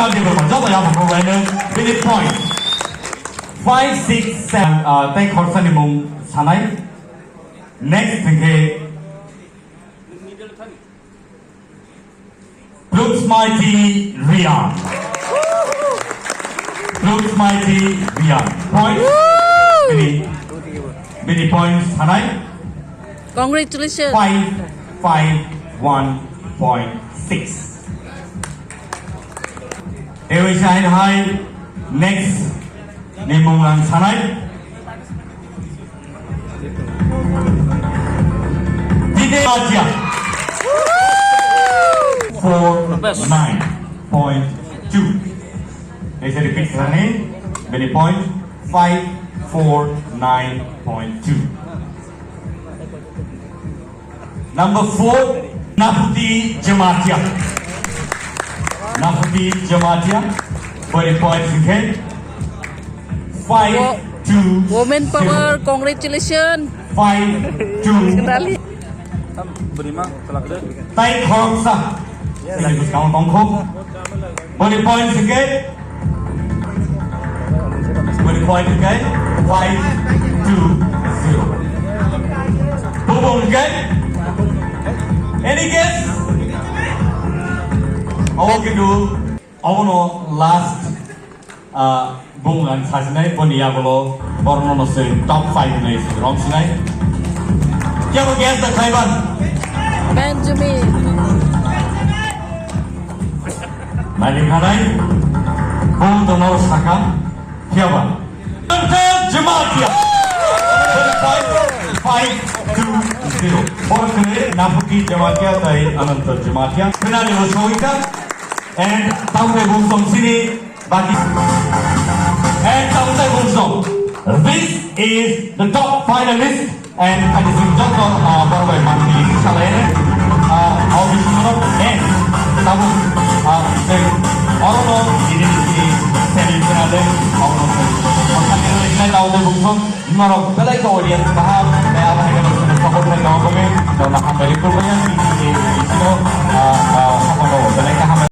축하드리고 먼저 한번 보면은 finish point 5, 6, 7 tay khorang ni mung sanai next ke looks mighty Rian looks mighty Rian point many points sanai Congratulations. 551.6 Ewe shine high next ni mung lang sanai Dide Asia 49.2 They said repeat sanai many points 549.2 Number 4 Nafuti Jamatia Nafuti Jamatia 40 points again 5 2 Women power. Congratulations. 5 2 Sekali. tay khorang sa sila ko kaung tong khop 40 points again 40 points again 5 2 0 Bubong again Any guess? Okay, do. Our last bungan sasinai poniagolo borno se top 5 nai wrong sinai. Kya ko guess the Taiwan? Benjamin. Mali khanai. Bung dono saka. Kya ba? Jamatia. 5-2-0. Fortunately, Nafuti Jamatia dari Ananta Jamatia. Finale was Hoika and Tauntai Bungsong Sini Baki. And Tauntai Bungsong. This is the top finalist and this is Joko Barwai Mati Salene. Our Bishop and Tamu Orono ini semi-finale Orono. Makanya Tauntai Bungsong Marok belai ke audiens paham saya apa yang harus support mereka komen dan nak beri perbaikan di sini apa belai ke